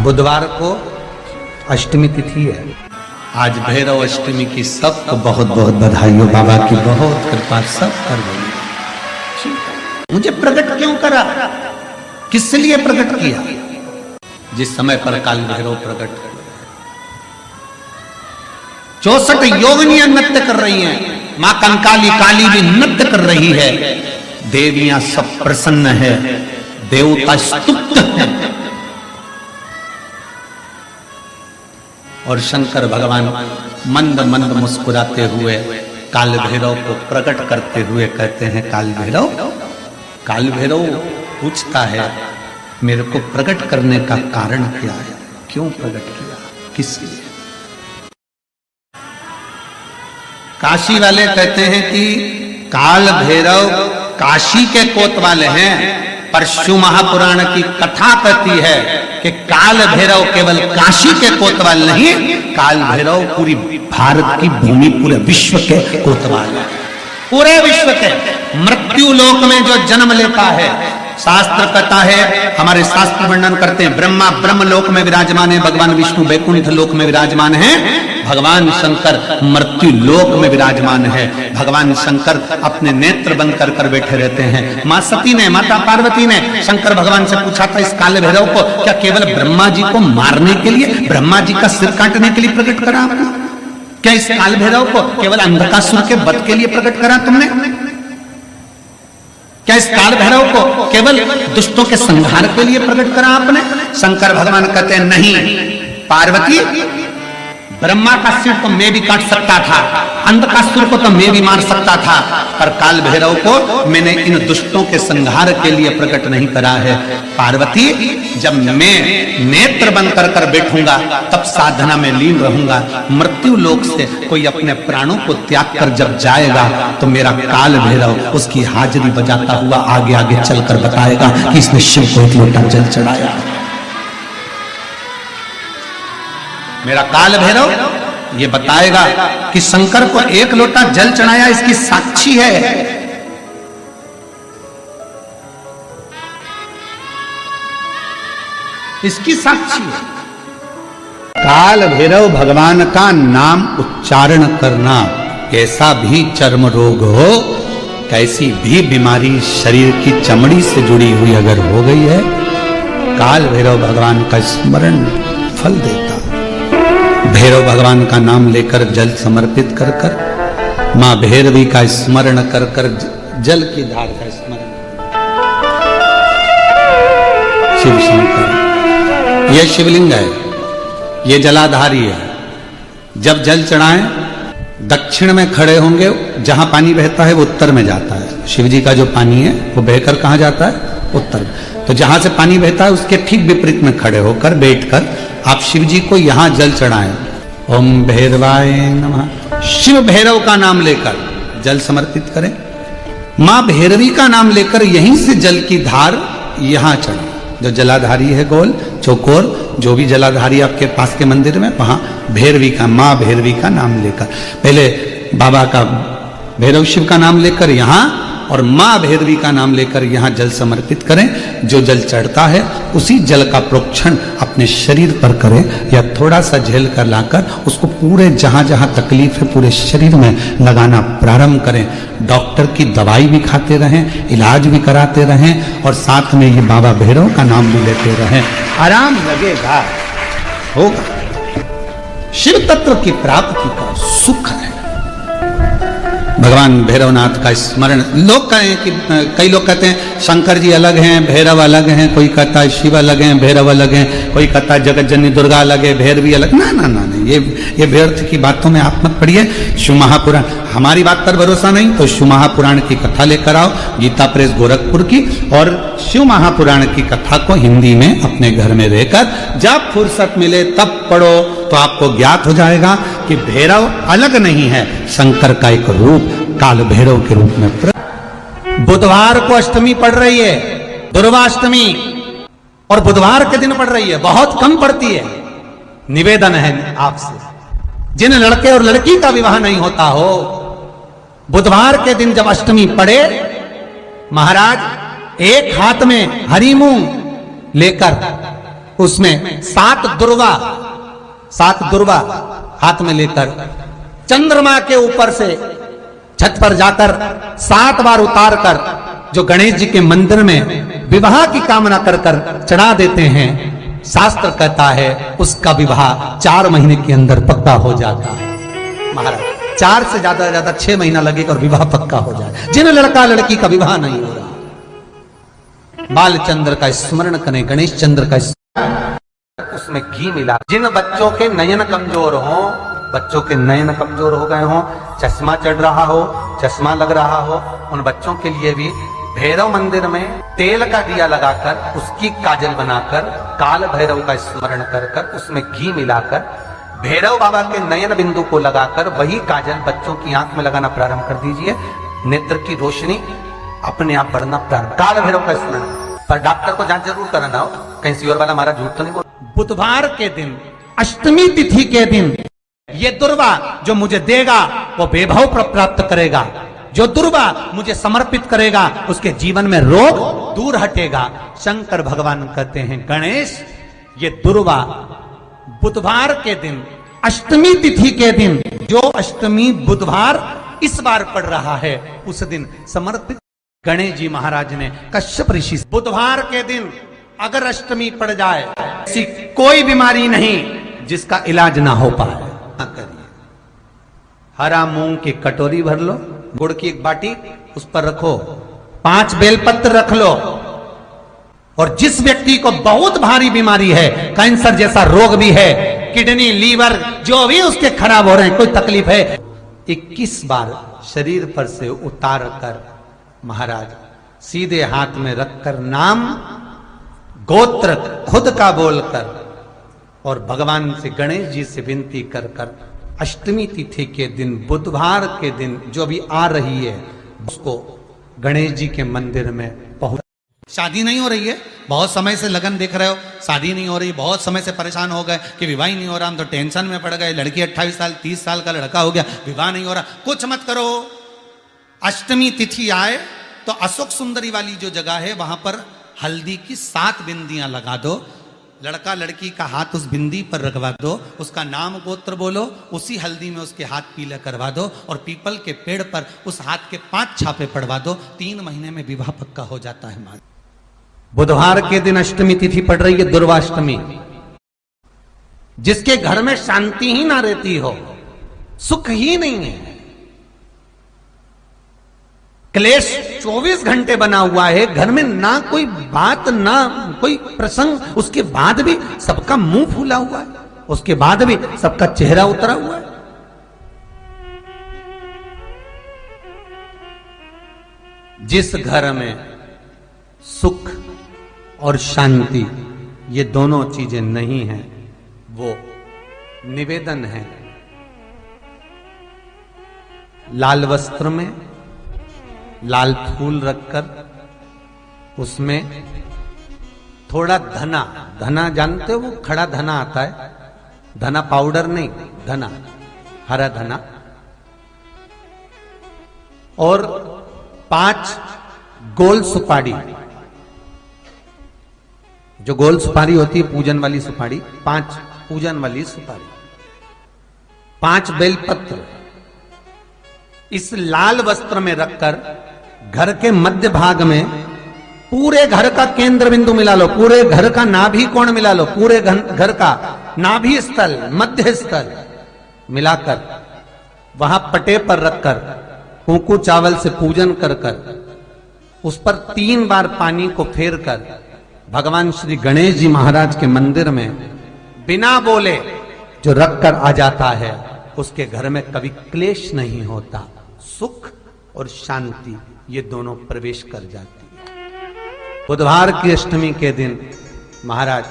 बुधवार को अष्टमी तिथि है। आज भैरव अष्टमी की सबको बहुत बहुत बधाई हो। बाबा की बहुत कृपा सब कर गई। मुझे प्रकट क्यों करा, किस लिए प्रकट किया? जिस समय पर काल भैरव प्रकट कर 64 योगिनियां नृत्य कर रही हैं, मां कंकाली काली भी नृत्य कर रही है, देवियां सब प्रसन्न है, देवता स्तुत है। और शंकर भगवान मंद मंद मुस्कुराते हुए काल भैरव को प्रकट करते हुए कहते हैं, काल भैरव पूछता है मेरे को प्रकट करने का कारण क्या है, क्यों प्रकट किया, किस लिए? काशी वाले कहते हैं कि काल भैरव काशी के कोतवाल हैं, पर शिव महापुराण की कथा कहती है कि काल भैरव केवल काशी के कोतवाल नहीं, काल भैरव पूरी भारत की भूमि, पूरे विश्व के कोतवाल है। पूरे विश्व के मृत्यु लोक में जो जन्म लेता है, शास्त्र कहता है, हमारे शास्त्र वर्णन करते हैं, ब्रह्मा ब्रह्म लोक में विराजमान है, भगवान विष्णु बैकुंठ लोक में विराजमान है, भगवान शंकर मृत्यु लोक में विराजमान है। भगवान शंकर अपने नेत्र बंद कर कर बैठे रहते हैं। मां सती ने, माता पार्वती ने शंकर भगवान से पूछा था, इस काल भैरव को क्या केवल ब्रह्मा जी को मारने के लिए, ब्रह्मा जी का सिर काटने के लिए प्रकट करा आपने? क्या इस काल भैरव को केवल अंधकासुर के वध के लिए प्रकट करा तुमने? क्या इस काल भैरव को केवल दुष्टों के संहार के लिए प्रकट करा आपने? शंकर भगवान कहते हैं, नहीं पार्वती, ब्रह्मा का सिर तो मैं भी काट सकता था, अंधकासुर को तो मैं भी मार सकता था, पर काल भैरव को मैंने इन दुष्टों के संहार के लिए प्रकट नहीं करा है। पार्वती, जब मैं नेत्र बंद कर कर बैठूंगा तब साधना में लीन रहूंगा। मृत्यु लोक से कोई अपने प्राणों को त्याग कर जब जाएगा तो मेरा काल भैरव उसकी हाजिरी बजाता हुआ आगे आगे चलकर बताएगा कि इसने शिव को एक लोटा जल चढ़ाया। मेरा काल भैरव ये बताएगा कि शंकर को एक लोटा जल चढ़ाया, इसकी साक्षी है। इसकी साक्षी है। काल भैरव भगवान का नाम उच्चारण करना, कैसा भी चर्म रोग हो, कैसी भी बीमारी शरीर की चमड़ी से जुड़ी हुई अगर हो गई है, काल भैरव भगवान का स्मरण फल देता। भैरव भगवान का नाम लेकर जल समर्पित कर कर, मां भैरवी का स्मरण कर कर जल की धार का स्मरण। शिव शंकर, यह शिवलिंग है, यह जलाधारी है। जब जल चढ़ाएं, दक्षिण में खड़े होंगे, जहां पानी बहता है वो उत्तर में जाता है। शिव जी का जो पानी है वो बहकर कहां जाता है? उत्तर में। तो जहां से पानी बहता है उसके ठीक विपरीत में खड़े होकर बैठकर आप शिव जी को यहां जल चढ़ाएं। ओम भैरवाय नमः, शिव भैरव का नाम लेकर जल समर्पित करें। मां भैरवी का नाम लेकर यहीं से जल की धार यहां चढ़े। जो जलाधारी है गोल चौकोर, जो भी जलाधारी आपके पास के मंदिर में, वहां भैरवी का, मां भैरवी का नाम लेकर, पहले बाबा का भैरव शिव का नाम लेकर यहां, और मां भैरवी का नाम लेकर यहां जल समर्पित करें। जो जल चढ़ता है उसी जल का प्रोक्षण अपने शरीर पर करें, या थोड़ा सा झेल कर लाकर उसको पूरे जहां जहां तकलीफ है पूरे शरीर में लगाना प्रारंभ करें। डॉक्टर की दवाई भी खाते रहें, इलाज भी कराते रहें, और साथ में ये बाबा भैरव का नाम भी लेते रहें। आराम लगेगा, होगा। शिव तत्व की प्राप्ति का सुख है। भगवान भैरवनाथ का स्मरण, लोग कहें कि कई लोग कहते हैं शंकर जी अलग हैं, भैरव अलग हैं, कोई कहता है शिव अलग हैं, भैरव अलग हैं, कोई कहता है जगत जननी दुर्गा अलग है, भैरवी अलग। ना ना ना, ये व्यर्थ की बातों में आप मत पड़िए। शिव महापुराण, हमारी बात पर भरोसा नहीं तो शिव महापुराण की कथा लेकर आओ, गीता प्रेस गोरखपुर की, और शिव महापुराण की कथा को हिंदी में अपने घर में रहकर जब फुर्सत मिले तब पढ़ो, तो आपको ज्ञात हो जाएगा कि भैरव अलग नहीं है, शंकर का एक रूप काल भैरव के रूप में। बुधवार को अष्टमी पड़ रही है, दुर्वाष्टमी, और बुधवार के दिन पड़ रही है, बहुत कम पड़ती है। निवेदन है आपसे, जिन लड़के और लड़की का विवाह नहीं होता हो, बुधवार के दिन जब अष्टमी पड़े, महाराज एक हाथ में हरी मूंग लेकर उसमें 7 दुर्वा हाथ में लेकर चंद्रमा के ऊपर से छत पर जाकर 7 बार उतार कर जो गणेश जी के मंदिर में विवाह की कामना कर कर चढ़ा देते हैं, शास्त्र कहता है उसका विवाह 4 महीने के अंदर पक्का हो जाता है। महाराज 4 से ज्यादा 6 महीना लगेगा और विवाह पक्का हो जाए। जिन लड़का लड़की का विवाह नहीं हो रहा, बालचंद्र का स्मरण करें, गणेश चंद्र का उसमें घी मिला। जिन बच्चों के नयन कमजोर हो, बच्चों के नयन कमजोर हो गए हो, चश्मा चढ़ रहा हो, चश्मा लग रहा हो, उन बच्चों के लिए भी भैरव मंदिर में तेल का दिया लगाकर उसकी काजल बनाकर काल भैरव का स्मरण कर कर उसमें घी मिलाकर भैरव बाबा के नयन बिंदु को लगाकर वही काजल बच्चों की आंख में लगाना प्रारंभ कर दीजिए। नेत्र की रोशनी अपने आप बढ़ना प्रारंभ। काल भैरव का स्मरण, पर डॉक्टर को जांच जरूर कराना हो, कहीं सीवर वाला हमारा झूठ तो नहीं बोल। बुधवार के दिन, अष्टमी तिथि के दिन ये दुर्वा जो मुझे देगा वो वैभव प्राप्त करेगा, जो दुर्वा मुझे समर्पित करेगा उसके जीवन में रोग दूर हटेगा। शंकर भगवान कहते हैं गणेश ये दुर्वा बुधवार के दिन, अष्टमी तिथि के दिन, जो अष्टमी बुधवार इस बार पड़ रहा है उस दिन समर्पित। गणेश जी महाराज ने कश्यप ऋषि, बुधवार के दिन अगर अष्टमी पड़ जाए, ऐसी कोई बीमारी नहीं जिसका इलाज ना हो पाए। करिए, हरा मूंग की कटोरी भर लो, गुड़ की एक बाटी उस पर रखो, 5 बेलपत्र रख लो, और जिस व्यक्ति को बहुत भारी बीमारी है, कैंसर जैसा रोग भी है, किडनी लीवर जो भी उसके खराब हो रहे हैं, कोई तकलीफ है, 21 बार शरीर पर से उतार कर महाराज सीधे हाथ में रखकर नाम गोत्र खुद का बोलकर और भगवान से गणेश जी से विनती कर कर अष्टमी तिथि के दिन, बुधवार के दिन जो भी आ रही है उसको गणेश जी के मंदिर में पहुंच। शादी नहीं हो रही है, बहुत समय से लगन देख रहे हो, शादी नहीं हो रही, बहुत समय से परेशान हो गए कि विवाह ही नहीं हो रहा, हम तो टेंशन में पड़ गए, लड़की 28 साल 30 साल का लड़का हो गया, विवाह नहीं हो रहा, कुछ मत करो। अष्टमी तिथि आए तो अशोक सुंदरी वाली जो जगह है वहां पर हल्दी की 7 बिंदियां लगा दो, लड़का लड़की का हाथ उस बिंदी पर रखवा दो, उसका नाम गोत्र बोलो, उसी हल्दी में उसके हाथ पीला करवा दो और पीपल के पेड़ पर उस हाथ के 5 छापे पड़वा दो, 3 महीने में विवाह पक्का हो जाता है। बुधवार के दिन अष्टमी तिथि पड़ रही है, दुर्वाष्टमी। जिसके घर में शांति ही ना रहती हो, सुख ही नहीं है, क्लेश 24 घंटे बना हुआ है, घर में ना कोई बात ना कोई प्रसंग, उसके बाद भी सबका मुंह फूला हुआ है, उसके बाद भी सबका चेहरा उतरा हुआ है। जिस घर में सुख और शांति ये दोनों चीजें नहीं हैं, वो निवेदन है लाल वस्त्र में लाल फूल रखकर उसमें थोड़ा धना, धना जानते हो, वो खड़ा धना आता है, धना पाउडर नहीं, धना हरा धना, और 5 गोल सुपारी, जो गोल सुपारी होती है पूजन वाली सुपारी, 5 पूजन वाली सुपारी, 5 बेलपत्र इस लाल वस्त्र में रखकर घर के मध्य भाग में पूरे घर का केंद्र बिंदु मिला लो, पूरे घर का नाभि कोण मिला लो, पूरे घर का नाभि स्थल मध्य स्थल मिलाकर वहां पटे पर रखकर कुंकू चावल से पूजन कर कर उस पर 3 बार पानी को फेर कर भगवान श्री गणेश जी महाराज के मंदिर में बिना बोले जो रखकर आ जाता है, उसके घर में कभी क्लेश नहीं होता, सुख और शांति ये दोनों प्रवेश कर जाती है। बुधवार की अष्टमी के दिन महाराज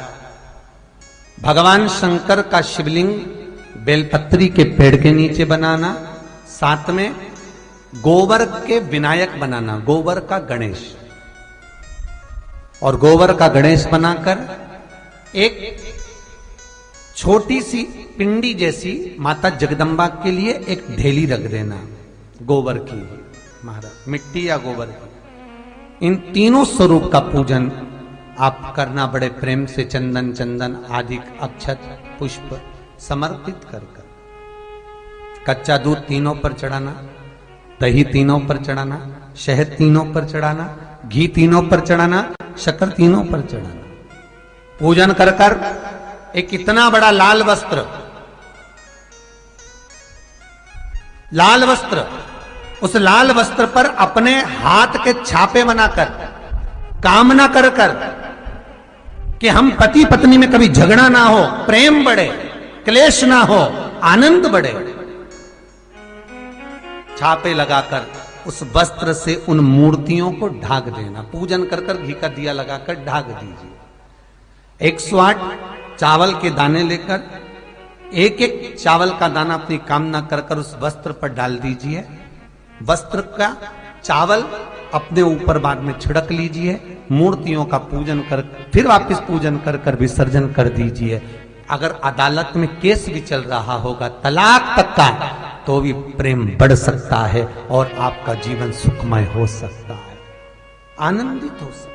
भगवान शंकर का शिवलिंग बेलपत्री के पेड़ के नीचे बनाना, साथ में गोबर के विनायक बनाना, गोबर का गणेश, और गोबर का गणेश बनाकर एक छोटी सी पिंडी जैसी माता जगदम्बा के लिए एक ढेली रख देना गोबर की, महाराज मिट्टी या गोबर की। इन तीनों स्वरूप का पूजन आप करना बड़े प्रेम से चंदन चंदन आदि अक्षत पुष्प समर्पित कर कर, कच्चा दूध तीनों पर चढ़ाना, दही तीनों पर चढ़ाना, शहद तीनों पर चढ़ाना, घी तीनों पर चढ़ाना, शक्कर तीनों पर चढ़ाना, पूजन कर कर एक इतना बड़ा लाल वस्त्र, लाल वस्त्र, उस लाल वस्त्र पर अपने हाथ के छापे बनाकर कामना कर कर कि हम पति पत्नी में कभी झगड़ा ना हो, प्रेम बढ़े, क्लेश ना हो, आनंद बढ़े, छापे लगाकर उस वस्त्र से उन मूर्तियों को ढाक देना। पूजन कर कर घी का दिया लगाकर ढाक दीजिए। 108 चावल के दाने लेकर एक एक चावल का दाना अपनी कामना कर कर उस वस्त्र पर डाल दीजिए। वस्त्र का चावल अपने ऊपर बाद में छिड़क लीजिए, मूर्तियों का पूजन कर फिर वापस पूजन कर कर विसर्जन कर दीजिए। अगर अदालत में केस भी चल रहा होगा तलाक तक का, तो भी प्रेम बढ़ सकता है और आपका जीवन सुखमय हो सकता है, आनंदित हो सकता है।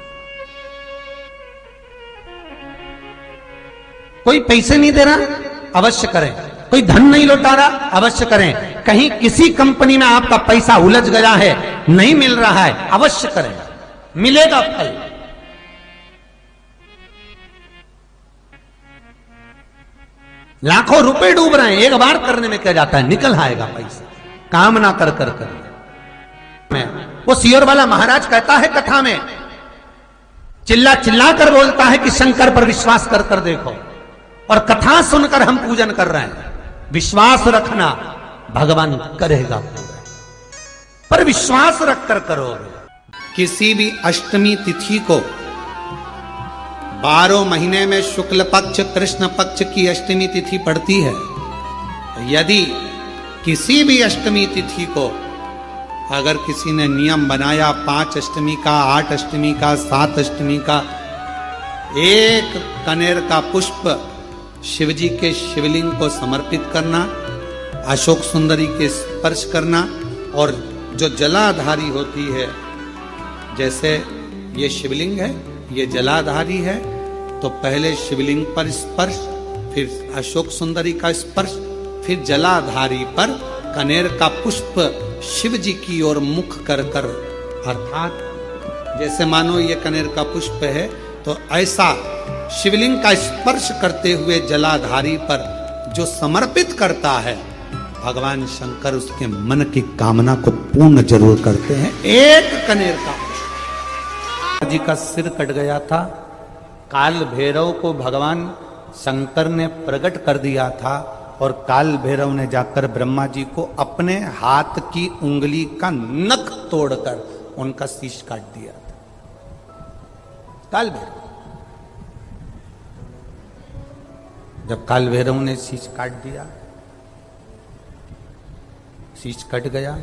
कोई पैसे नहीं दे रहा, अवश्य करें। कोई धन नहीं लौटा रहा, अवश्य करें। कहीं किसी कंपनी में आपका पैसा उलझ गया है, नहीं मिल रहा है, अवश्य करें, मिलेगा फल। लाखों रुपए डूब रहे हैं, एक बार करने में क्या जाता है, निकल आएगा पैसा, कामना कर कर कर। वो सियोर वाला महाराज कहता है कथा में, चिल्ला चिल्ला कर बोलता है कि शंकर पर विश्वास कर कर देखो, और कथा सुनकर हम पूजन कर रहे हैं। विश्वास रखना, भगवान करेगा पूरा, पर विश्वास रख कर करोगे। किसी भी अष्टमी तिथि को 12 महीने में शुक्ल पक्ष कृष्ण पक्ष की अष्टमी तिथि पड़ती है। यदि किसी भी अष्टमी तिथि को अगर किसी ने नियम बनाया 5 अष्टमी का, 8 अष्टमी का, 7 अष्टमी का, एक कनेर का पुष्प शिवजी के शिवलिंग को समर्पित करना, अशोक सुंदरी के स्पर्श करना, और जो जलाधारी होती है, जैसे ये शिवलिंग है, ये जलाधारी है, तो पहले शिवलिंग पर स्पर्श, फिर अशोक सुंदरी का स्पर्श, फिर जलाधारी पर कनेर का पुष्प शिव जी की ओर मुख कर कर, अर्थात जैसे मानो ये कनेर का पुष्प है, तो ऐसा शिवलिंग का स्पर्श करते हुए जलाधारी पर जो समर्पित करता है, भगवान शंकर उसके मन की कामना को पूर्ण जरूर करते हैं। एक कनेर का पुष्प। जी का सिर कट गया था, काल भैरव को भगवान शंकर ने प्रकट कर दिया था, और काल भैरव ने जाकर ब्रह्मा जी को अपने हाथ की उंगली का नख तोड़कर उनका शीश काट दिया था। काल भैरव, जब काल भैरव ने शीश काट दिया, शीश कट गया,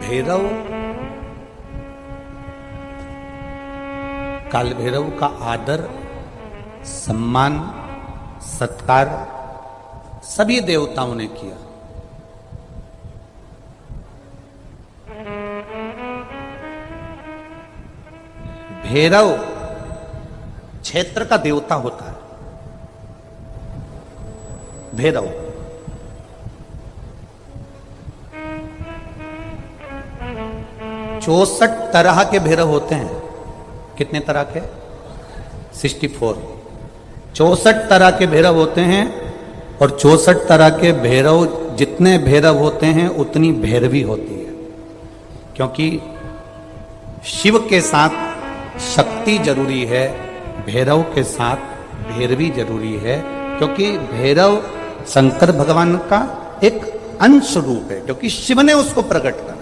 भैरव, काल भैरव का आदर सम्मान सत्कार सभी देवताओं ने किया। भैरव क्षेत्र का देवता होता है। भैरव 64 तरह के भैरव होते हैं। कितने तरह के? 64। 64 तरह के भैरव होते हैं, और 64 तरह के भैरव, जितने भैरव होते हैं उतनी भैरवी होती है, क्योंकि शिव के साथ शक्ति जरूरी है, भैरव के साथ भैरवी जरूरी है, क्योंकि भैरव शंकर भगवान का एक अंश रूप है, क्योंकि शिव ने उसको प्रकट करा।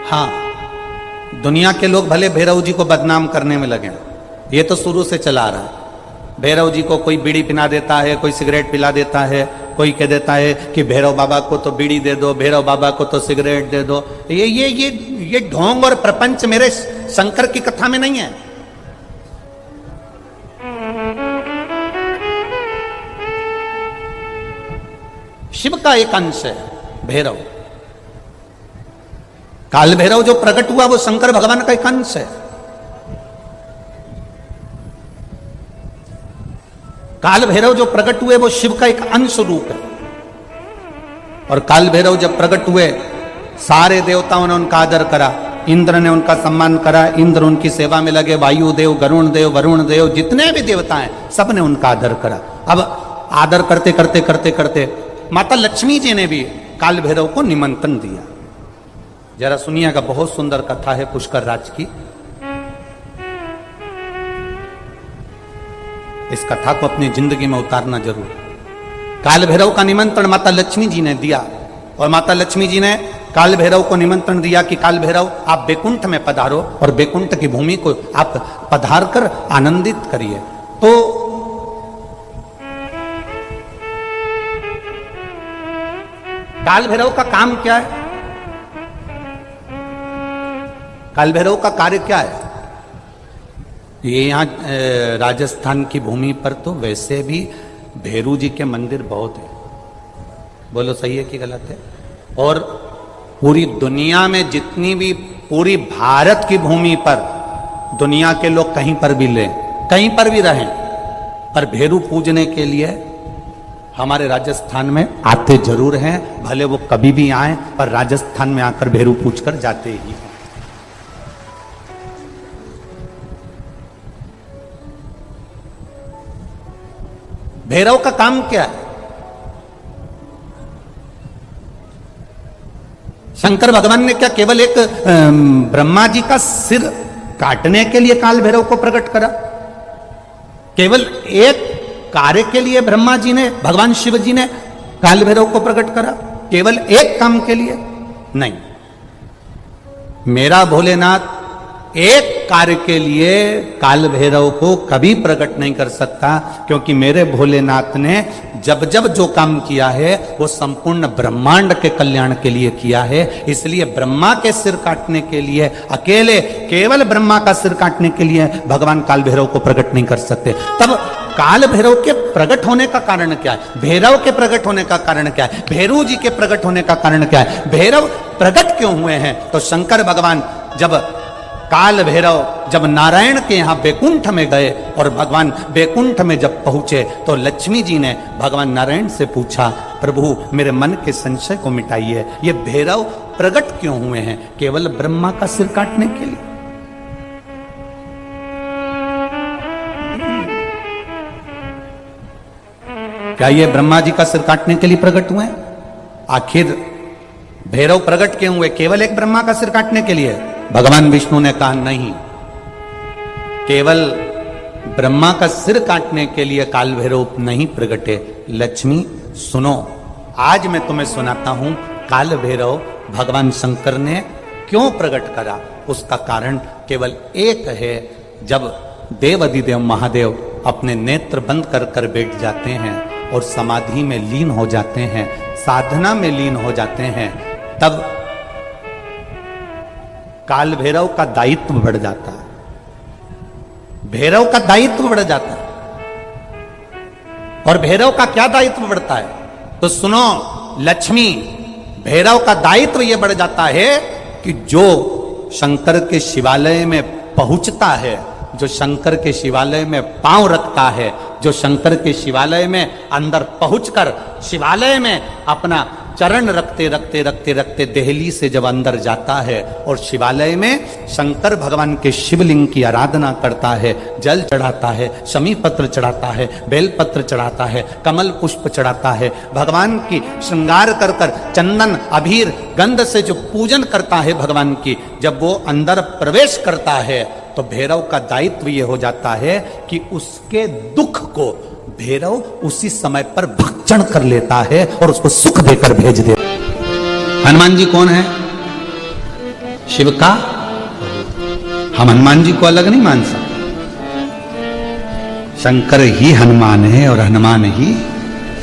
हाँ, दुनिया के लोग भले भैरव जी को बदनाम करने में लगे, ये तो शुरू से चला रहा है। भैरव जी को कोई बीड़ी पिला देता है, कोई सिगरेट पिला देता है, कोई कह देता है कि भैरव बाबा को तो बीड़ी दे दो, भैरव बाबा को तो सिगरेट दे दो। ये ढोंग और प्रपंच मेरे शंकर की कथा में नहीं है। शिव का एक अंश है भैरव, काल भैरव जो प्रकट हुआ वो शंकर भगवान का एक अंश है। काल भैरव जो प्रकट हुए वो शिव का एक अंश रूप है। और काल भैरव जब प्रकट हुए सारे देवताओं ने उनका आदर करा, इंद्र ने उनका सम्मान करा, इंद्र उनकी सेवा में लगे, वायुदेव, गरुण देव, वरुण देव, जितने भी देवता हैं सब ने उनका आदर करा। अब आदर करते करते करते करते माता लक्ष्मी जी ने भी काल भैरव को निमंत्रण दिया। जरा सुनिएगा, बहुत सुंदर कथा है पुष्कर राज की। इस कथा को अपनी जिंदगी में उतारना जरूर। काल भैरव का निमंत्रण माता लक्ष्मी जी ने दिया और माता लक्ष्मी जी ने काल भैरव को निमंत्रण दिया कि काल भैरव आप बैकुंठ में पधारो और बैकुंठ की भूमि को आप पधार कर आनंदित करिए। तो काल भैरव का काम क्या है? काल भैरव का कार्य क्या है? ये यहाँ राजस्थान की भूमि पर तो वैसे भी भैरू जी के मंदिर बहुत है। बोलो सही है कि गलत है? और पूरी दुनिया में जितनी भी, पूरी भारत की भूमि पर दुनिया के लोग कहीं पर भी लें, कहीं पर भी रहें, पर भैरू पूजने के लिए हमारे राजस्थान में आते जरूर हैं। भले वो कभी भी आए पर राजस्थान में आकर भैरू पूज कर जाते ही हैं। भैरव का काम क्या है? शंकर भगवान ने क्या केवल एक ब्रह्मा जी का सिर काटने के लिए काल भैरव को प्रकट करा? केवल एक कार्य के लिए ब्रह्मा जी ने, भगवान शिव जी ने काल भैरव को प्रकट करा? केवल एक काम के लिए? नहीं। मेरा भोलेनाथ एक कार्य के लिए काल भैरव को कभी प्रकट नहीं कर सकता, क्योंकि मेरे भोलेनाथ ने जब जब जो काम किया है वो संपूर्ण ब्रह्मांड के कल्याण के लिए किया है। इसलिए ब्रह्मा के सिर काटने के लिए, अकेले केवल ब्रह्मा का सिर काटने के लिए भगवान काल भैरव को प्रकट नहीं कर सकते। तब काल भैरव के प्रकट होने का कारण क्या है? भैरव के प्रकट होने का कारण क्या है? भैरू जी के प्रकट होने का कारण क्या है? भैरव प्रकट क्यों हुए हैं? तो शंकर भगवान जब काल भैरव जब नारायण के यहां बैकुंठ में गए और भगवान बैकुंठ में जब पहुंचे तो लक्ष्मी जी ने भगवान नारायण से पूछा, प्रभु मेरे मन के संशय को मिटाइए, ये भैरव प्रकट क्यों हुए हैं? केवल ब्रह्मा का सिर काटने के लिए? क्या ये ब्रह्मा जी का सिर काटने के लिए प्रकट हुए? आखिर भैरव प्रकट क्यों हुए? केवल एक ब्रह्मा का सिर काटने के लिए? भगवान विष्णु ने कहा नहीं, केवल ब्रह्मा का सिर काटने के लिए काल भैरव नहीं प्रकटे। लक्ष्मी सुनो, आज मैं तुम्हें सुनाता हूं काल भैरव भगवान शंकर ने क्यों प्रकट करा। उसका कारण केवल एक है। जब देव अधिदेव महादेव अपने नेत्र बंद कर कर बैठ जाते हैं और समाधि में लीन हो जाते हैं, साधना में लीन हो जाते हैं, तब काल भैरव का दायित्व बढ़ जाता है। भैरव का दायित्व बढ़ जाता है। और भैरव का क्या दायित्व बढ़ता है? तो सुनो लक्ष्मी, भैरव का दायित्व यह बढ़ जाता है कि जो शंकर के शिवालय में पहुंचता है, जो शंकर के शिवालय में पांव रखता है, जो शंकर के शिवालय में अंदर पहुंचकर शिवालय में अपना चरण रखते रखते रखते रखते देहली से जब अंदर जाता है और शिवालय में शंकर भगवान के शिवलिंग की आराधना करता है, जल चढ़ाता है, शमी पत्र चढ़ाता है, बेलपत्र चढ़ाता है, कमल पुष्प चढ़ाता है, भगवान की श्रृंगार कर कर चंदन अबीर गंध से जो पूजन करता है भगवान की, जब वो अंदर प्रवेश करता है तो भैरव का दायित्व ये हो जाता है कि उसके दुख को भैरव उसी समय पर भक्षण कर लेता है और उसको सुख देकर भेज दे। हनुमान जी कौन है? शिव का। हम हनुमान जी को अलग नहीं मान सकते। शंकर ही हनुमान है और हनुमान ही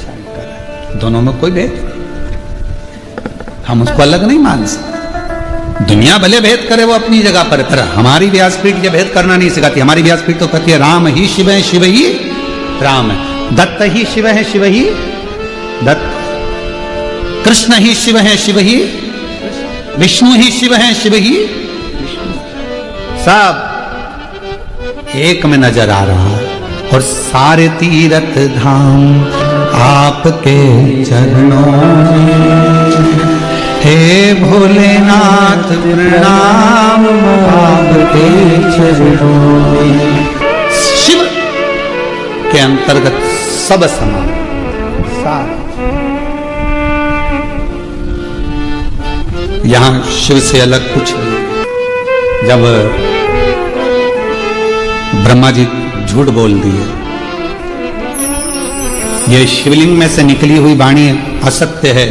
शंकर है, दोनों में कोई भेद नहीं। हम उसको अलग नहीं मान सकते। दुनिया भले भेद करे वो अपनी जगह पर हमारी व्यासपीठ ये भेद करना नहीं सिखाती। हमारी व्यासपीठ तो कहती है राम ही शिव है, शिव ही राम है, दत्त ही शिव है, शिव ही दत्त, कृष्ण ही शिव है, शिव ही। विष्णु ही शिव हैं, शिव ही विष्णु, सब एक में नजर आ रहा है। और सारे तीर्थ धाम आपके चरणों में, हे भोलेनाथ प्रणाम आपके चरणों में। शिव के अंतर्गत सब समान, यहां शिव से अलग कुछ नहीं। जब ब्रह्मा जी झूठ बोल दिए, ये शिवलिंग में से निकली हुई वाणी असत्य है,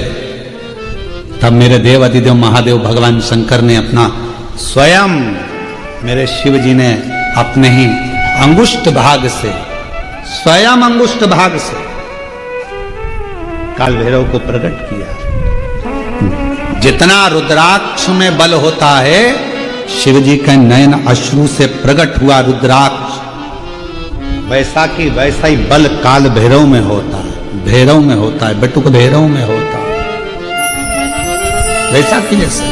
तब मेरे देव अधिदेव महादेव भगवान शंकर ने अपना स्वयं, मेरे शिव जी ने अपने ही अंगुष्ठ भाग से, स्वयं अंगुष्ठ भाग से काल भैरव को प्रकट किया। जितना रुद्राक्ष में बल होता है, शिव जी के नयन अश्रु से प्रकट हुआ रुद्राक्ष, वैसा की वैसा ही बल काल भैरव में होता है, भैरव में होता है, बटुक भैरव में होता है, वैसा की जैसे।